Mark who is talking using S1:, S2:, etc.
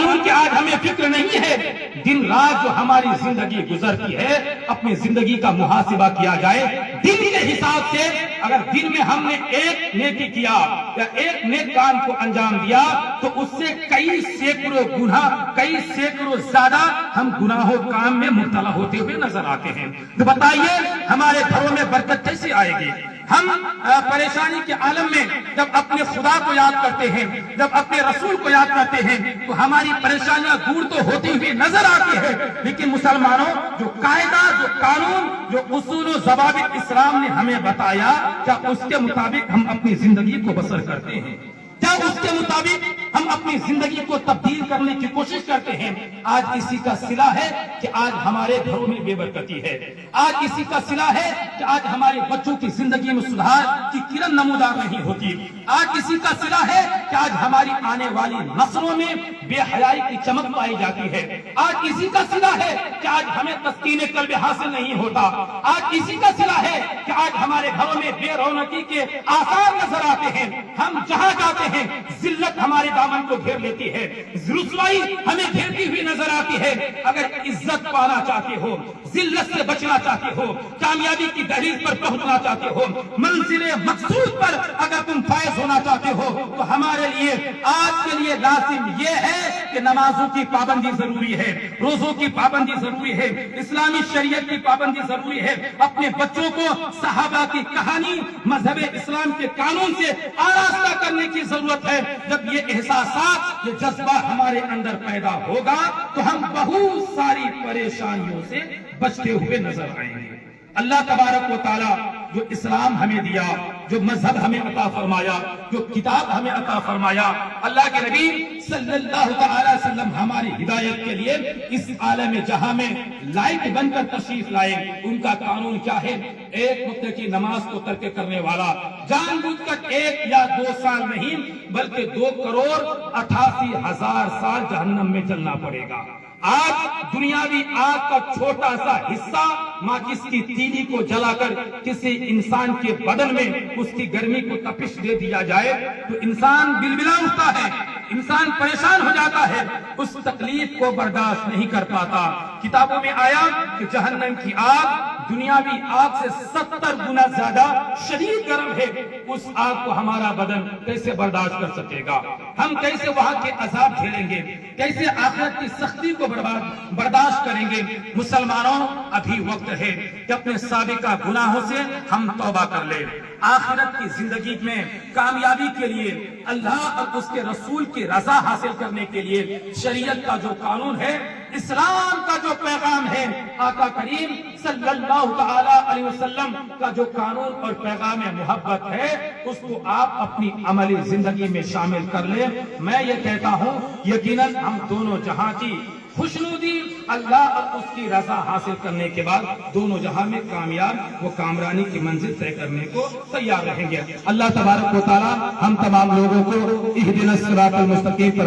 S1: قانون کی آج ہمیں فکر نہیں ہے. دن رات جو ہماری زندگی گزرتی ہے اپنی زندگی کا محاسبہ کیا جائے. دن کے حساب سے اگر دن میں ہم نے ایک نیکی کیا یا ایک نیک کام کو انجام دیا تو اس سے کئی سینکڑوں گناہ، کئی سینکڑوں زیادہ ہم گناہوں کام میں مبتلا ہوتے ہوئے نظر آتے ہیں. تو بتائیے ہمارے گھروں میں برکت کیسے آئے گی؟ ہم پریشانی کے عالم میں جب اپنے خدا کو یاد کرتے ہیں، جب اپنے رسول کو یاد کرتے ہیں تو ہماری پریشانیاں دور تو ہوتی ہوئی نظر آتی ہے. لیکن مسلمانوں، جو قاعدہ، جو قانون، جو اصول و ضوابط اسلام نے ہمیں بتایا، کیا اس کے مطابق ہم اپنی زندگی کو بسر کرتے ہیں؟ کیا اس کے مطابق ہم اپنی زندگی کو تبدیل کرنے کی کوشش کرتے ہیں؟ آج اسی کا صلہ ہے کہ آج ہمارے گھروں میں بے برکتی ہے. آج اسی کا صلہ ہے کہ آج ہمارے بچوں کی زندگی میں سدھار کی کرن نمودار نہیں ہوتی. آج اسی کا صلہ ہے کہ آج ہماری آنے والی نسلوں میں بے حیائی کی چمک پائی جاتی ہے. آج اسی کا صلہ ہے کہ آج ہمیں تسکین قلب حاصل نہیں ہوتا. آج اسی کا صلہ ہے کہ آج ہمارے گھروں میں بے رونقی کے آثار نظر آتے ہیں. ہم جہاں جاتے ہیں ذلت ہمارے دامن کو گھیر لیتی ہے، رسوائی ہمیں گھیرتی ہوئی نظر آتی ہے. اگر عزت پانا چاہتے ہو، ذلت سے بچنا چاہتے ہو، کامیابی کی دہلیز پر پہنچنا چاہتے ہو، منزل مقصود پر اگر تم فائز ہونا چاہتے ہو تو ہمارے لیے آج کے لیے لازم یہ ہے کہ نمازوں کی پابندی ضروری ہے، روزوں کی پابندی ضروری ہے، اسلامی شریعت کی پابندی ضروری ہے. اپنے بچوں کو صحابہ کی کہانی، مذہب اسلام کے قانون سے آراستہ کرنے کی ضرورت ہے. جب یہ احساسات، یہ جذبہ ہمارے اندر پیدا ہوگا تو ہم بہت ساری پریشانیوں سے بچتے ہوئے نظر آئیں گے. اللہ تبارک و تعالی جو اسلام ہمیں دیا، جو مذہب ہمیں عطا فرمایا، جو کتاب ہمیں عطا فرمایا، اللہ کے نبی صلی اللہ تعالی وسلم ہماری ہدایت کے لیے اس عالم جہاں میں لائٹ بن کر تشریف لائے. ان کا قانون کیا ہے؟ ایک وقت کی نماز کو ترک کرنے والا جان بوجھ کر 1 یا 2 سال نہیں بلکہ 2,88,000 سال جہنم میں چلنا پڑے گا. آج دنیاوی آگ کا چھوٹا سا حصہ ماچس کی تیلی کو جلا کر کسی انسان کے بدن میں اس کی گرمی کو تپش دے دیا جائے تو انسان بلبلا اٹھتا ہے، انسان پریشان ہو جاتا ہے، اس تکلیف کو برداشت نہیں کر پاتا. کتابوں میں آیا کہ جہنم کی آگ دنیاوی آگ سے 70 گنا زیادہ شدید گرم ہے. اس آگ کو ہمارا بدن کیسے برداشت کر سکے گا؟ ہم کیسے وہاں کے عذاب جھیلیں گے؟ کیسے آخرت کی سختی کو برداشت کریں گے؟ مسلمانوں، ابھی وقت ہے کہ اپنے سابقہ گناہوں سے ہم توبہ کر لیں. آخرت کی زندگی میں کامیابی کے لیے، اللہ اور اس کے رسول کی رضا حاصل کرنے کے لیے شریعت کا جو قانون ہے، اسلام کا جو پیغام ہے، آقا کریم صلی اللہ تعالی علیہ وسلم کا جو قانون اور پیغام محبت ہے، اس کو آپ اپنی عملی زندگی میں شامل کر لیں. میں یہ کہتا ہوں یقیناً ہم دونوں جہاں کی خوشنودی، اللہ اور اس کی رضا حاصل کرنے کے بعد دونوں جہاں میں کامیاب و کامرانی کی منزل طے کرنے کو تیار رہیں گے. اللہ تبارک و تعالی ہم تمام لوگوں کو اہدنا الصراط المستقیم پر